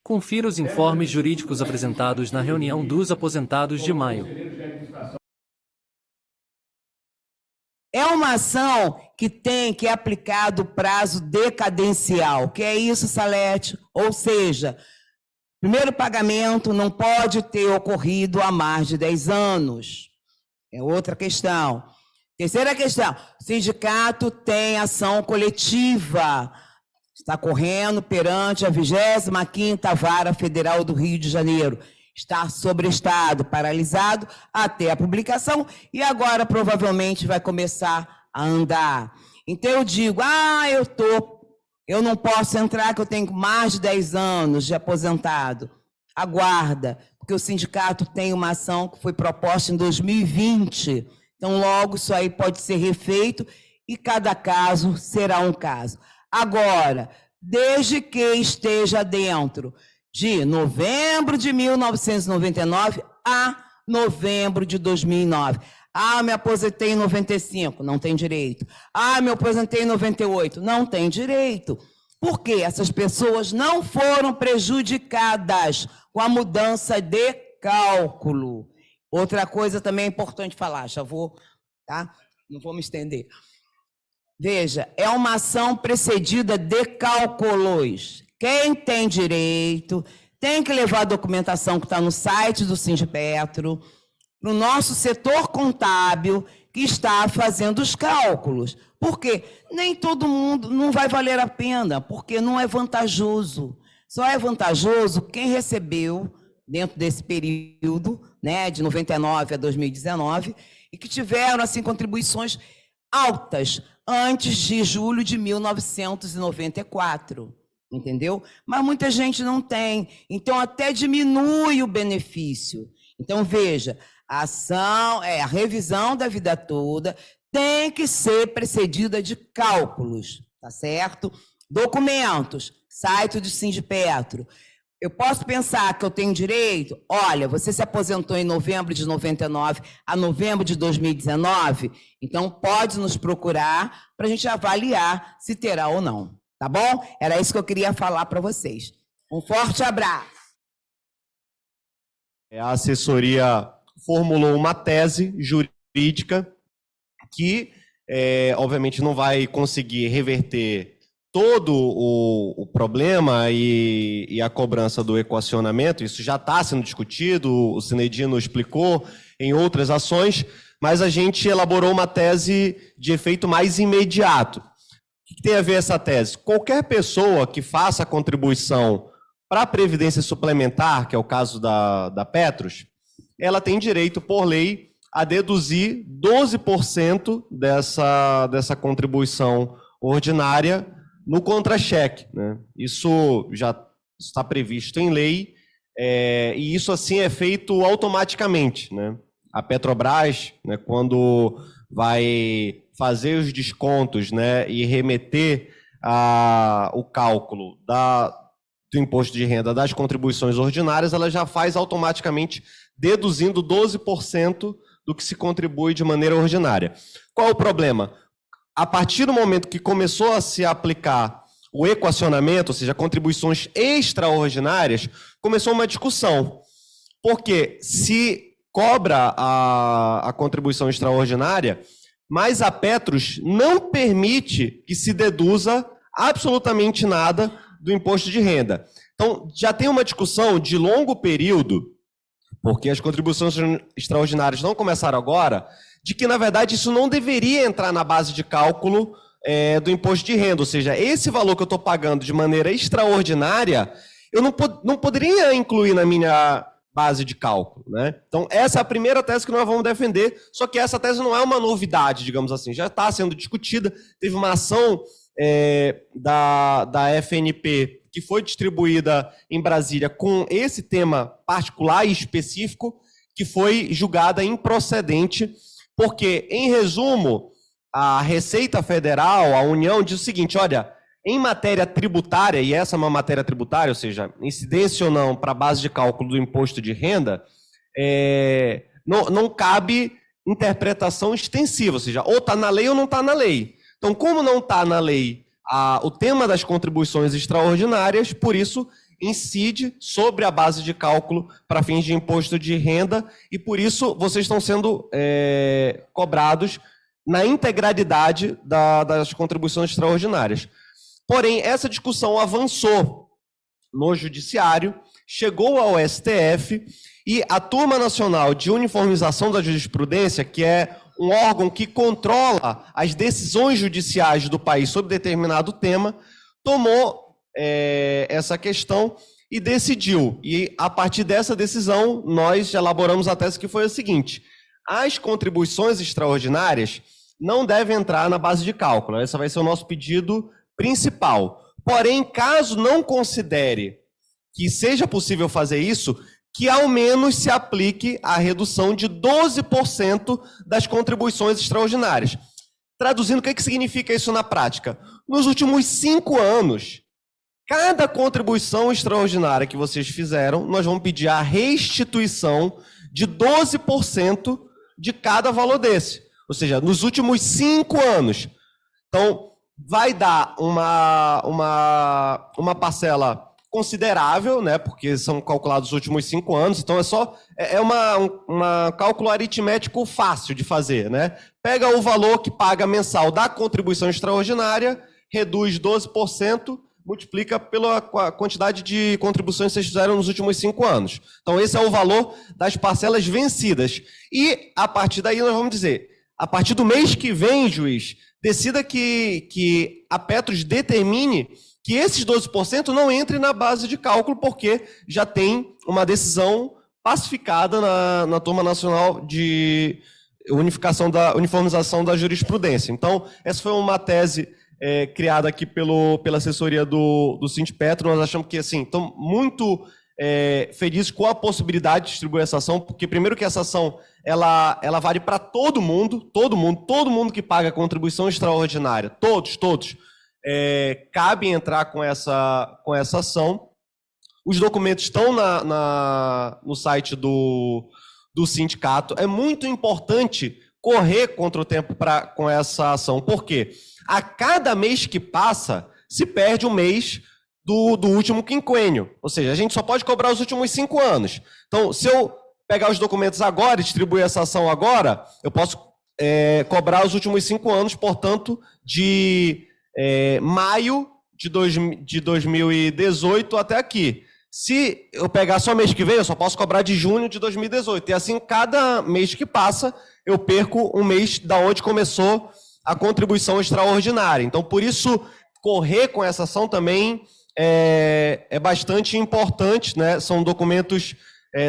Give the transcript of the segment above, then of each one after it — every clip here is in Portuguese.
Confira os informes jurídicos apresentados na reunião dos aposentados de maio. É uma ação que é aplicado o prazo decadencial. Que é isso, Salete? Ou seja, primeiro pagamento não pode ter ocorrido há mais de 10 anos. É outra questão. Terceira questão, o sindicato tem ação coletiva. Está correndo perante a 25ª Vara Federal do Rio de Janeiro. Está sobrestado, paralisado até a publicação e agora provavelmente vai começar a andar. Então eu digo, eu não posso entrar que eu tenho mais de 10 anos de aposentado. Aguarda, porque o sindicato tem uma ação que foi proposta em 2020. Então logo isso aí pode ser refeito e cada caso será um caso. Agora, desde que esteja dentro de novembro de 1999 a novembro de 2009. Me aposentei em 95, não tem direito. Me aposentei em 98, não tem direito. Por quê? Essas pessoas não foram prejudicadas com a mudança de cálculo. Outra coisa também é importante falar, já vou, tá? Não vou me estender. Veja, é uma ação precedida de cálculos. Quem tem direito tem que levar a documentação que está no site do Sindipetro para o nosso setor contábil que está fazendo os cálculos. Por quê? Nem todo mundo não vai valer a pena, porque não é vantajoso. Só é vantajoso quem recebeu dentro desse período, né, de 99 a 2019, e que tiveram assim contribuições altas antes de julho de 1994. Entendeu? Mas muita gente não tem, então até diminui o benefício. Então, veja, a ação, a revisão da vida toda tem que ser precedida de cálculos, tá certo? Documentos, site do Sindipetro. Eu posso pensar que eu tenho direito? Olha, você se aposentou em novembro de 99 a novembro de 2019, então pode nos procurar para a gente avaliar se terá ou não. Tá bom? Era isso que eu queria falar para vocês. Um forte abraço. A assessoria formulou uma tese jurídica que, obviamente, não vai conseguir reverter todo o problema e a cobrança do equacionamento. Isso já está sendo discutido, o Cinedino explicou em outras ações, mas a gente elaborou uma tese de efeito mais imediato. O que tem a ver essa tese? Qualquer pessoa que faça a contribuição para a Previdência Suplementar, que é o caso da Petros, ela tem direito, por lei, a deduzir 12% dessa contribuição ordinária no contra-cheque, né? Isso já está previsto em lei, e isso assim é feito automaticamente, né? A Petrobras, né, quando vai fazer os descontos, né, e remeter o cálculo do imposto de renda das contribuições ordinárias, ela já faz automaticamente deduzindo 12% do que se contribui de maneira ordinária. Qual o problema? A partir do momento que começou a se aplicar o equacionamento, ou seja, contribuições extraordinárias, começou uma discussão. Porque se cobra a contribuição extraordinária, mas a Petros não permite que se deduza absolutamente nada do imposto de renda. Então, já tem uma discussão de longo período, porque as contribuições extraordinárias não começaram agora, de que, na verdade, isso não deveria entrar na base de cálculo do imposto de renda. Ou seja, esse valor que eu estou pagando de maneira extraordinária, eu não poderia incluir na minha base de cálculo, né? Então, essa é a primeira tese que nós vamos defender, só que essa tese não é uma novidade, digamos assim, já está sendo discutida, teve uma ação da FNP que foi distribuída em Brasília com esse tema particular e específico, que foi julgada improcedente, porque, em resumo, a Receita Federal, a União, diz o seguinte, olha, em matéria tributária, e essa é uma matéria tributária, ou seja, incidência ou não para a base de cálculo do imposto de renda, não cabe interpretação extensiva, ou seja, ou está na lei ou não está na lei. Então, como não está na lei o tema das contribuições extraordinárias, por isso incide sobre a base de cálculo para fins de imposto de renda e, por isso, vocês estão sendo cobrados na integralidade das contribuições extraordinárias. Porém, essa discussão avançou no Judiciário, chegou ao STF e a Turma Nacional de Uniformização da Jurisprudência, que é um órgão que controla as decisões judiciais do país sobre determinado tema, tomou essa questão e decidiu. E, a partir dessa decisão, nós elaboramos a tese que foi a seguinte: as contribuições extraordinárias não devem entrar na base de cálculo. Esse vai ser o nosso pedido principal. Porém, caso não considere que seja possível fazer isso, que ao menos se aplique a redução de 12% das contribuições extraordinárias. Traduzindo, o que significa isso na prática? Nos últimos 5 anos, cada contribuição extraordinária que vocês fizeram, nós vamos pedir a restituição de 12% de cada valor desse. Ou seja, nos últimos 5 anos. Então, vai dar uma parcela considerável, né, porque são calculados os últimos 5 anos, então é um cálculo aritmético fácil de fazer, né? Pega o valor que paga mensal da contribuição extraordinária, reduz 12%, multiplica pela quantidade de contribuições que vocês fizeram nos últimos 5 anos. Então, esse é o valor das parcelas vencidas. E, a partir daí, nós vamos dizer, a partir do mês que vem, juiz, decida que a Petros determine que esses 12% não entrem na base de cálculo, porque já tem uma decisão pacificada na Turma Nacional de Uniformização da Jurisprudência. Então, essa foi uma tese criada aqui pela assessoria do Sindipetro. Nós achamos que, assim, estamos muito felizes com a possibilidade de distribuir essa ação, porque, primeiro, que essa ação ela vale para todo mundo que paga contribuição extraordinária, todos, cabe entrar com essa ação. Os documentos estão no site do sindicato. É muito importante correr contra o tempo com essa ação. Por quê? A cada mês que passa, se perde um mês do último quinquênio. Ou seja, a gente só pode cobrar os últimos 5 anos. Então, se eu pegar os documentos agora e distribuir essa ação agora, eu posso cobrar os últimos 5 anos, portanto, de maio de 2018 até aqui. Se eu pegar só mês que vem, eu só posso cobrar de junho de 2018. E assim, cada mês que passa, eu perco um mês da onde começou a contribuição extraordinária. Então, por isso, correr com essa ação também é bastante importante, né? São documentos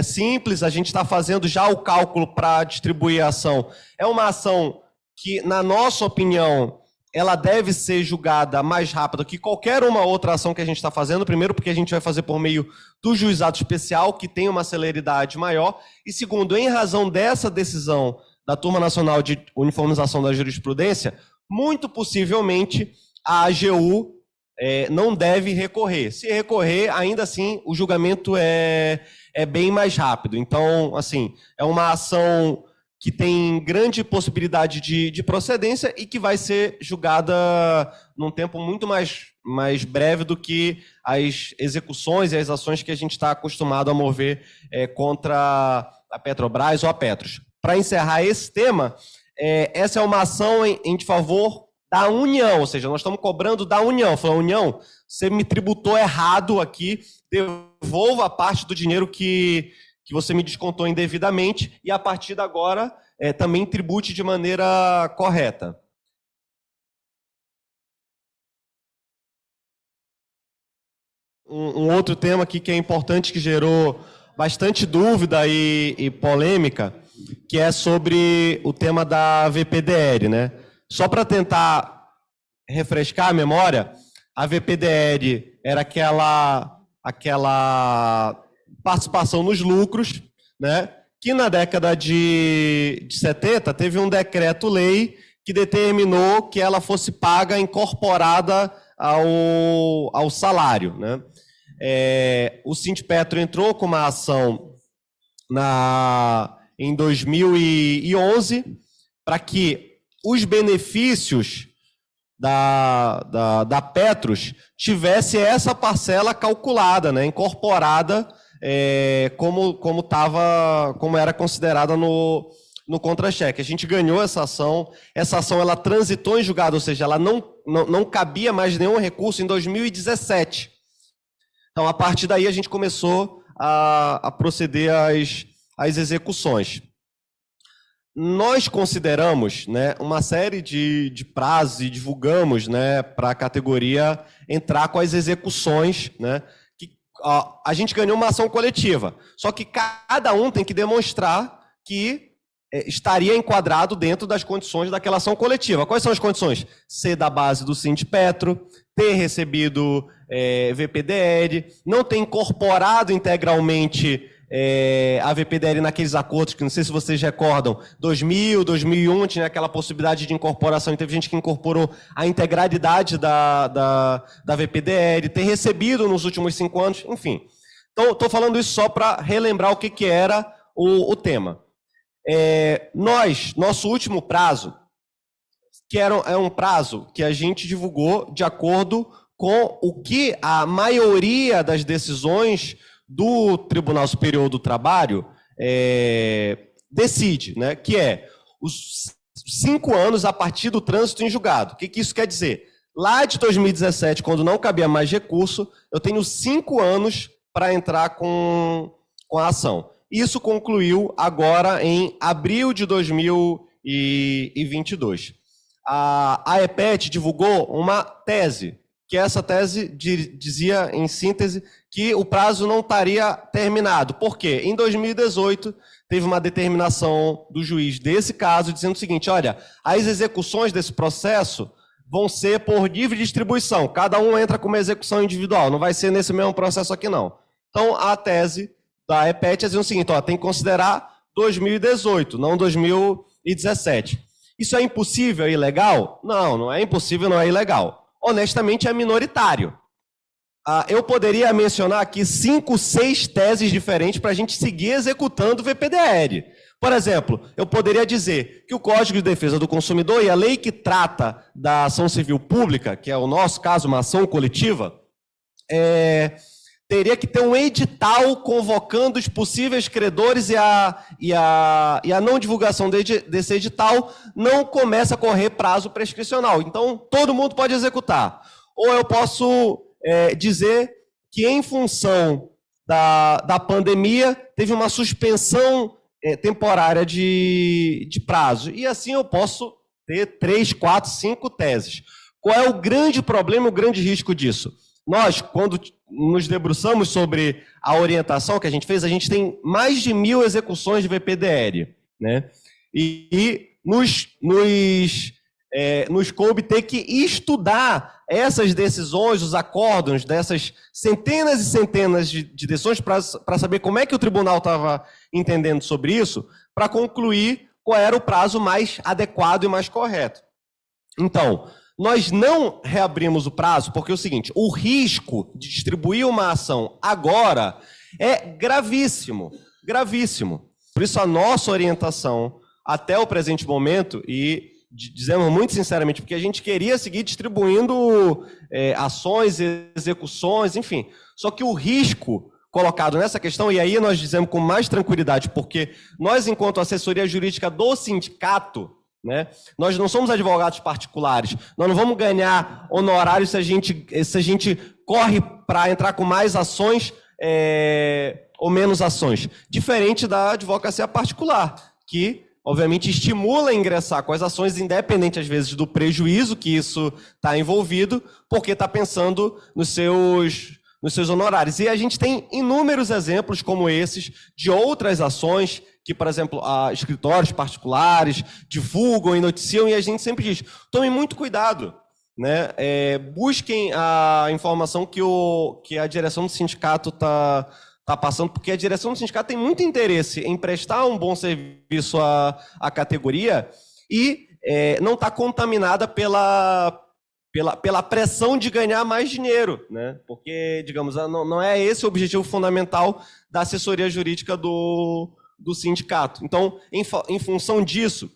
simples, a gente está fazendo já o cálculo para distribuir a ação. É uma ação que, na nossa opinião, ela deve ser julgada mais rápido que qualquer uma outra ação que a gente está fazendo. Primeiro, porque a gente vai fazer por meio do juizado especial, que tem uma celeridade maior. E segundo, em razão dessa decisão da Turma Nacional de Uniformização da Jurisprudência, muito possivelmente a AGU não deve recorrer. Se recorrer, ainda assim, o julgamento é bem mais rápido. Então, assim, é uma ação que tem grande possibilidade de procedência e que vai ser julgada num tempo muito mais breve do que as execuções e as ações que a gente está acostumado a mover contra a Petrobras ou a Petros. Para encerrar esse tema, essa é uma ação em favor da União, ou seja, nós estamos cobrando da União. Falando, União, você me tributou errado aqui, devolva a parte do dinheiro que você me descontou indevidamente e, a partir de agora, também tribute de maneira correta. Um outro tema aqui que é importante, que gerou bastante dúvida e polêmica, que é sobre o tema da VPDR, né? Só para tentar refrescar a memória, a VPDR era aquela participação nos lucros, né? Que na década de 70 teve um decreto-lei que determinou que ela fosse paga incorporada ao salário, né? O Sindipetro entrou com uma ação em 2011 para que os benefícios da Petros tivesse essa parcela calculada, né, incorporada, como era considerada no contra-cheque. A gente ganhou essa ação ela transitou em julgado, ou seja, ela não cabia mais nenhum recurso em 2017. Então, a partir daí, a gente começou a proceder às execuções. Nós consideramos, né, uma série de prazos e divulgamos, né, para a categoria entrar com as execuções, né, que a gente ganhou uma ação coletiva, só que cada um tem que demonstrar que estaria enquadrado dentro das condições daquela ação coletiva. Quais são as condições? Ser da base do Sindipetro, ter recebido VPDR, não ter incorporado integralmente a VPDR naqueles acordos, que não sei se vocês recordam, 2000, 2001, tinha aquela possibilidade de incorporação, e teve gente que incorporou a integralidade da VPDR, ter recebido nos últimos 5 anos, enfim. Então, estou falando isso só para relembrar o que era o tema. Nosso último prazo, que é um prazo que a gente divulgou de acordo com o que a maioria das decisões do Tribunal Superior do Trabalho decide, né? Que é os 5 anos a partir do trânsito em julgado. O que isso quer dizer? Lá de 2017, quando não cabia mais recurso, eu tenho 5 anos para entrar com a ação. Isso concluiu agora em abril de 2022. A EPET divulgou uma tese, que essa tese dizia, em síntese, que o prazo não estaria terminado. Por quê? Em 2018, teve uma determinação do juiz desse caso, dizendo o seguinte: olha, as execuções desse processo vão ser por livre distribuição, cada um entra com uma execução individual, não vai ser nesse mesmo processo aqui não. Então, a tese da EPET dizia o seguinte: ó, tem que considerar 2018, não 2017. Isso é impossível, é ilegal? Não, não é impossível, não é ilegal. Honestamente, é minoritário. Eu poderia mencionar aqui 5, 6 teses diferentes para a gente seguir executando o VPDR. Por exemplo, eu poderia dizer que o Código de Defesa do Consumidor e a lei que trata da ação civil pública, que é o nosso caso, uma ação coletiva, teria que ter um edital convocando os possíveis credores e a não divulgação desse edital não começa a correr prazo prescricional. Então, todo mundo pode executar. Ou eu posso dizer que, em função da pandemia, teve uma suspensão temporária de prazo. E assim eu posso ter 3, 4, 5 teses. Qual é o grande problema, o grande risco disso? Nós, quando nos debruçamos sobre a orientação que a gente fez, a gente tem mais de 1000 execuções de VPDR, né? E nos coube ter que estudar essas decisões, os acórdãos dessas centenas e centenas de decisões para saber como é que o tribunal estava entendendo sobre isso, para concluir qual era o prazo mais adequado e mais correto. Então, nós não reabrimos o prazo porque é o seguinte: o risco de distribuir uma ação agora é gravíssimo, gravíssimo. Por isso, a nossa orientação até o presente momento, e dizemos muito sinceramente, porque a gente queria seguir distribuindo ações, execuções, enfim. Só que o risco colocado nessa questão, e aí nós dizemos com mais tranquilidade, porque nós, enquanto assessoria jurídica do sindicato, né, nós não somos advogados particulares, nós não vamos ganhar honorários se a gente corre para entrar com mais ações ou menos ações. Diferente da advocacia particular, que obviamente estimula a ingressar com as ações, independente às vezes do prejuízo que isso está envolvido, porque está pensando nos seus honorários. E a gente tem inúmeros exemplos como esses de outras ações que, por exemplo, escritórios particulares divulgam e noticiam, e a gente sempre diz: tomem muito cuidado, né? Busquem a informação que a direção do sindicato está passando, porque a direção do sindicato tem muito interesse em prestar um bom serviço à categoria e não está contaminada pela pressão de ganhar mais dinheiro, né? Porque, digamos, não é esse o objetivo fundamental da assessoria jurídica do sindicato. Então, em função disso,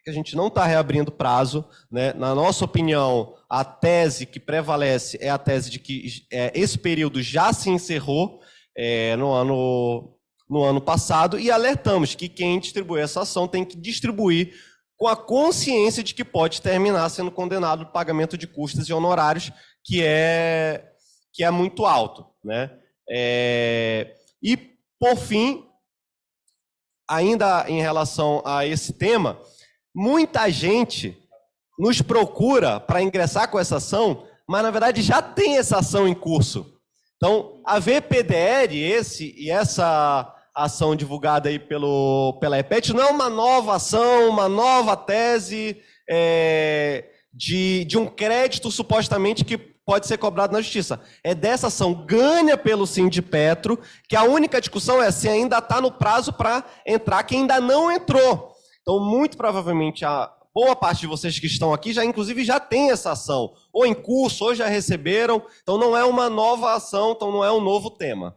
que a gente não está reabrindo prazo, né? Na nossa opinião, a tese que prevalece é a tese de que esse período já se encerrou no ano passado, e alertamos que quem distribui essa ação tem que distribuir com a consciência de que pode terminar sendo condenado ao pagamento de custas e honorários, que é muito alto, né? E, por fim, ainda em relação a esse tema, muita gente nos procura para ingressar com essa ação, mas, na verdade, já tem essa ação em curso. Então, a VPDR, essa ação divulgada aí pela EPET, não é uma nova ação, uma nova tese de um crédito supostamente que pode ser cobrado na justiça. É dessa ação ganha pelo Sindipetro, que a única discussão é se ainda está no prazo para entrar, que ainda não entrou. Então, muito provavelmente, a boa parte de vocês que estão aqui inclusive já tem essa ação, ou em curso, ou já receberam. Então, não é uma nova ação, então não é um novo tema.